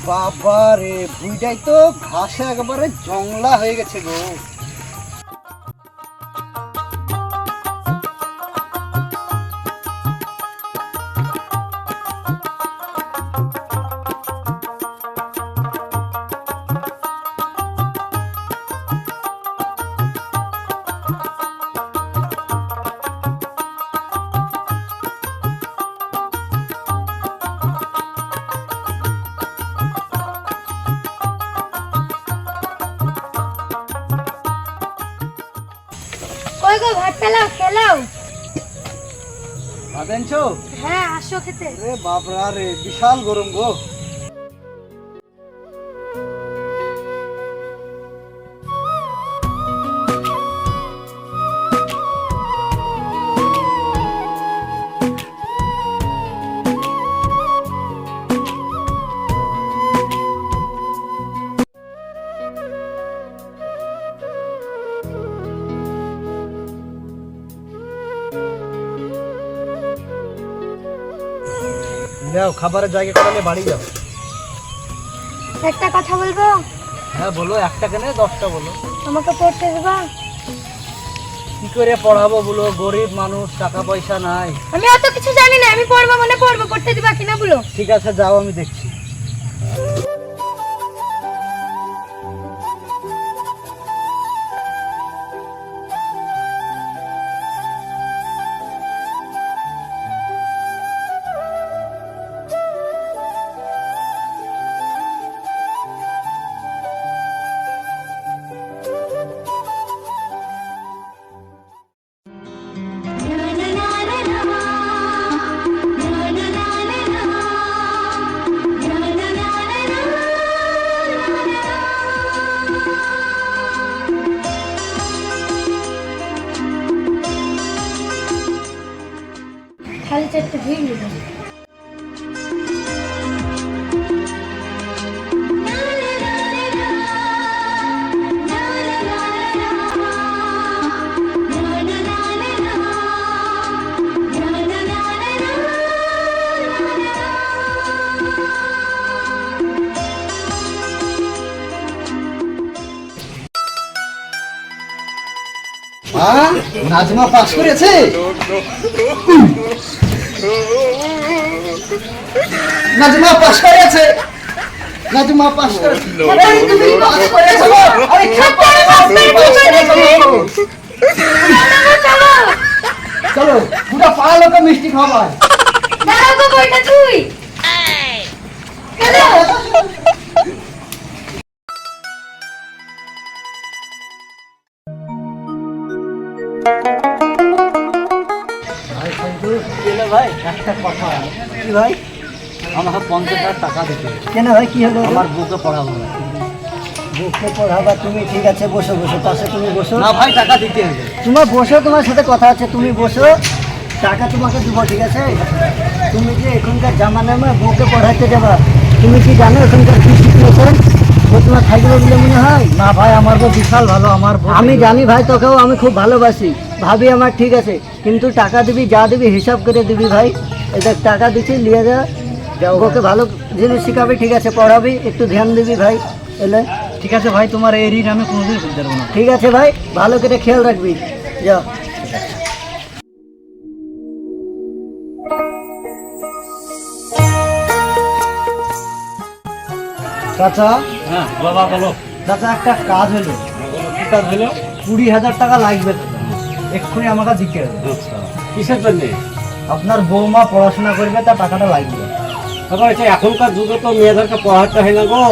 বাবা রে, বুইটাই তো ঘাসে একেবারে জংলা হয়ে গেছে গো। কই গো ভাত পেলাও খেলাও? ভাত আনছো? হ্যাঁ আসো খেতে। রে বাবরা রে, বিশাল গরম গো। যাও, খাবারের জায়গা করে বাড়ি যাও। একটা কথা বলবো? হ্যাঁ বলো, একটা কেন 10টা বলো। আমাকে পড়তে দেবা? কি করে পড়াবো বলো, গরিব মানুষ, টাকা পয়সা নাই। আমি অত কিছু জানি না, আমি পড়বো মানে পড়বো, পড়তে দিবা কিনা বলো। ঠিক আছে যাও, আমি দেখছি। খালি চারটে ধুই নিব। নাজমা পাস করেছে? নাজমা পাস করেছে, নাজমা পাস করেছে। আরে তুমি পাস করেছো? আরে খাপারে পাস করেছো? চলো পুরো পাড়া লোকে মিষ্টি খাওয়ায়। দাঁড়াও গো, বইটা তুই চলো। ভাই একটা কথা। কি ভাই? আমাকে 50,000 টাকা দিতে। কেন ভাই, কি হলো? আমার বুকে পড়াবো না। বুকে পড়াবা তুমি? ঠিক আছে বসো, বসো পাশে তুমি বসো। না ভাই, টাকা দিতে হবে। তোমার বসো, তোমার সাথে কথা আছে, তুমি বসো, টাকা তোমাকে দেবো। ঠিক আছে? তুমি যে এখনকার জামানায় বউকে পড়াইতে যাবা, তুমি কি জানো এখনকার কি সিচুয়েশন? ও তোমার থাকবে বলে মনে হয়? না ভাই, আমার বউ বিশাল ভালো। আমার আমি জানি ভাই, তোকেও আমি খুব ভালোবাসি, ভাবি আমার, ঠিক আছে, কিন্তু টাকা দিবি, যা দিবি হিসাব করে দিবি ভাই। এটা টাকা দিচ্ছি, নিয়ে যা, ওকে ভালো জিনিস শিখাবি, ঠিক আছে, পড়াবি, একটু ধ্যান দিবি ভাই। এলে ঠিক আছে ভাই, তোমার এই ঋণ আমি কোনোদিন করতে পারবো না। ঠিক আছে ভাই, ভালো করে খেয়াল রাখবি, যাও। চাচা। হ্যাঁ বাবা বলো। চাচা একটা কাজ হলো। কি কাজ হলো? 20,000 টাকা লাগবে, এক্ষুনি আমাকে দিতে হবে। আচ্ছা, কিসের জন্যে? আপনার বৌমা পড়াশোনা করবে, তার টাকাটা লাগবে। বাবা এখনকার যুগে তো মেয়েদেরকে পড়াতে হয় না গো,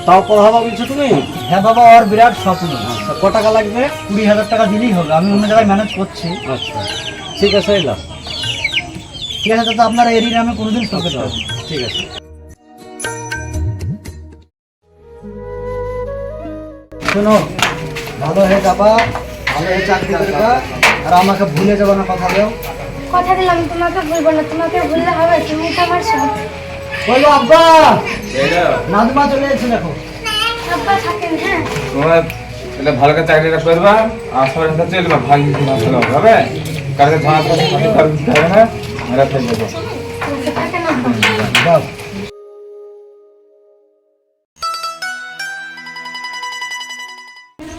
তাও পড়াবো বলছো তুমি? হ্যাঁ বাবা, ওর বিরাট স্বপ্ন। আচ্ছা, ক টাকা লাগবে? 20,000 টাকা দিলেই হবে, আমি অন্য জায়গায় ম্যানেজ করছি। আচ্ছা ঠিক আছে, এলাম। ঠিক আছে চাচা, আপনার এই ঋণ আমি কোনোদিন শোধ করতে পারবো। ঠিক আছে। শোনো, ভালো হয়ে যাবা, ভালো হয়ে চাকরি করবা, আর আমাকে ভুলে যাবো না, কথা দাও। কথা দিলাম তোমাকে ভুলবো না, তোমাকে ভুললে হবে, তুমি তো আমার সব। বলো আব্বা, নাজমা চলে এসেছে দেখো। আব্বা থাকেন। হ্যাঁ তোমার এটা ভালো করে চাকরিটা করবা, আর সবার সাথে চলবা, ভাগ হবে, কারণ ঝাঁজ দিতে হবে না, মেরা ফেল দেবো। থাকেন আব্বা। যাও।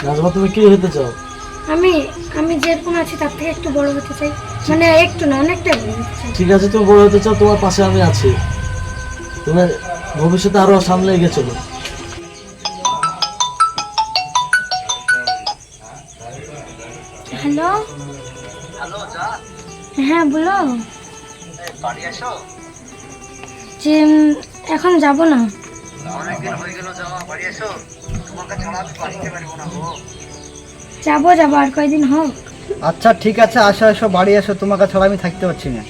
নাজমা তুমি কি হতে চাও? আমি আমি যেরকম আছি তার থেকে একটু বড় হতে চাই, মানে একটু না অনেকটা বড় হতে চাই। ঠিক আছে, তুমি বড় হতে চাও, তোমার পাশে আমি আছি। তুমি ভবিষ্যতে আরো সামনে এগিয়ে চলো। হ্যালো হ্যাঁ বলো। যে এখন যাব না। যাবো আর কয়দিন হোক। আচ্ছা ঠিক আছে, আসো আসো বাড়ি আসো, তোমাকে ছাড়া আমি থাকতে পারছি না।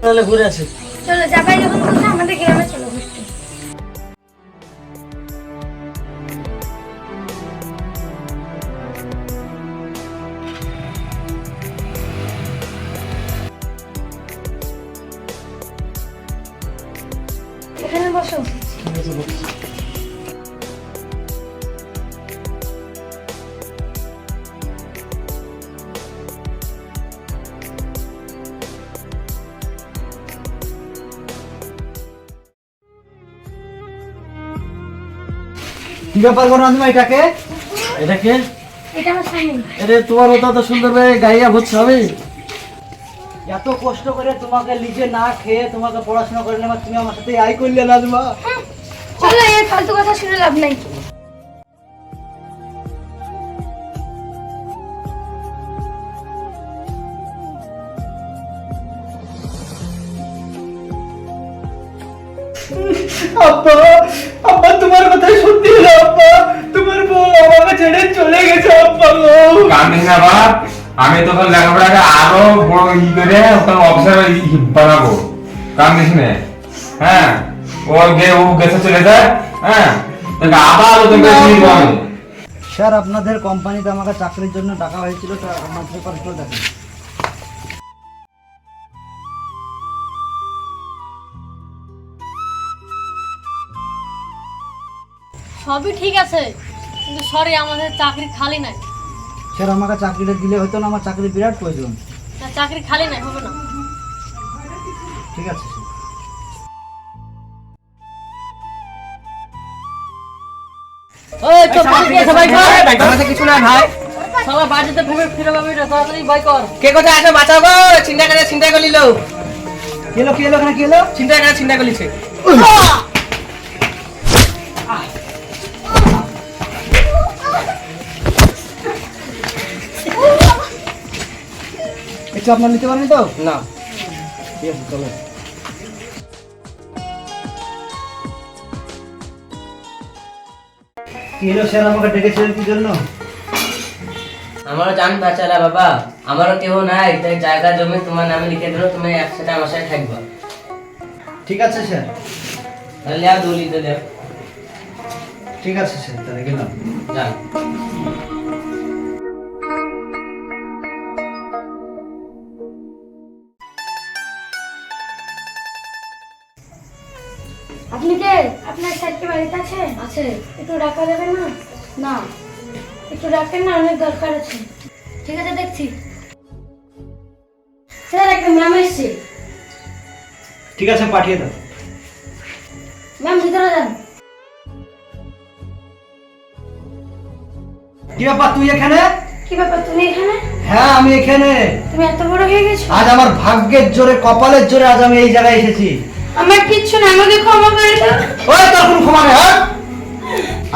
তাহলে ঘুরে আসি। চলো যাবাই যখন বলছো আমাদের গ্রামে চলো ঘুরতে। এখানে বসো। ঠিক আছে, বস। কি ব্যাপার করো নাজমা এটাকে? এটা কে? এটা আমার স্বামী। আরে তোমার মতো এত সুন্দর মেয়ে গাইয়া বুঝছো আমি? এত কষ্ট করে তোমাকে নিজে না খেয়ে তোমাকে পড়াশোনা করে নেবা, তুমি আমার সাথে আই করলে নাজমা। চলো এই ফালতু কথা শুনে লাভ নাই। আব্বা আব্বা তোমার কথাই সত্যি হলো আব্বা, তোমার বউ আমাকে ছেড়ে চলে গেছে আব্বা গো। কান্দিস না বাপ, আমি তোকে লেখাপড়াকে আরো বড় করে তোর অফিসার বানাবো। কান্দিস না। হ্যাঁ, ও গেছে চলে যায়। হ্যাঁ, তোকে আবার তোকে নিব আমি। স্যার আপনাদের কোম্পানিতে আমাকে চাকরির জন্য ডাকা হয়েছিল, তো আমার পেপারগুলো দেখেন। সবই ঠিক আছে, কিন্তু সরি আমাদের চাকরি খালি নাই। স্যার আমাকে চাকরিটা দিলে হতো না, আমার চাকরি বিরাট প্রয়োজন। না, চাকরি খালি নাই, হবে না। ঠিক আছে স্যার। ওই তো ভাই কর, আমাদের কিছু না ভাই। শালা বাড়িতে ফিরে পাবি রে, তাড়াতাড়ি ভাই কর। কে কোথায় আছে বাঁচাও গো, চিন্তা করে লিলো। কি এলো এখানে কি এলো? চিন্তা করলিছে। একটু আপনার নিতে পারেন তো? না, ঠিক আছে চলো। কি হলো স্যার, আমাকে ডেকেছিলেন কি জন্য? আমারও জান বাঁচালা বাবা, আমারও কেউ নাই, তাই জায়গা জমি তোমার নামে লিখে দিল, তুমি একসাথে আমার সাথে থাকবা। ঠিক আছে স্যার। তাহলে আর দলি দিলে ঠিক আছে স্যার, তাহলে গেলাম। যান। আপনি কে? আপনার সাথে বাড়িতে আছে? আছে। একটু ডাকা যাবে না? না, একটু ডাকেন না, অনেক দরকার আছে। ঠিক আছে দেখছি। স্যার একটা ম্যাম এসছে। ঠিক আছে পাঠিয়ে দাও। ম্যাম ভিতরে যান। কি ব্যাপার তুই এখানে? কি ব্যাপার তুমি এখানে? হ্যাঁ আমি এখানে। তুমি এত বড় হয়ে গেছো? আজ আমার ভাগ্যের জোরে, কপালের জোরে আজ আমি এই জায়গায় এসেছি। আমার কিচ্ছু না, আমাকে ক্ষমা করে দাও। ওই তোর কোন ক্ষমা নেই? হ্যাঁ,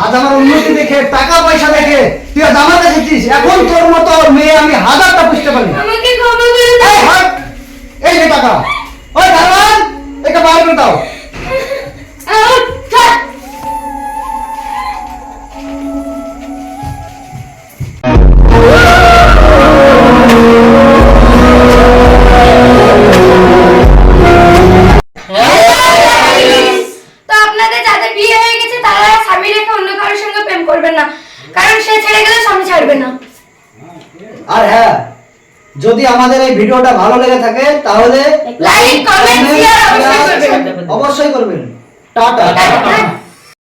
আজ আমার উন্নতি দেখে, টাকা পয়সা দেখে তুই আজ আমাকে এসেছিস। এখন তোর মতো মেয়ে আমি হাজারটা বুঝতে পারি। আমাকে ক্ষমা করে দাও। এই হাট, এই যে টাকা। ওই দারোয়ান, একে বাইরে করে দাও। ছাড়। তো আপনাদের যাদের বিয়ে হয়ে গেছে তারা স্বামী রেখে অন্য কারোর সঙ্গে প্রেম করবেন না, কারণ সে ছেড়ে গেলে স্বামী ছাড়বে না। আর হ্যাঁ, যদি আমাদের এই ভিডিওটা ভালো লেগে থাকে তাহলে লাইক, কমেন্ট, শেয়ার অবশ্যই করবেন। অবশ্যই করবেন। টাটা।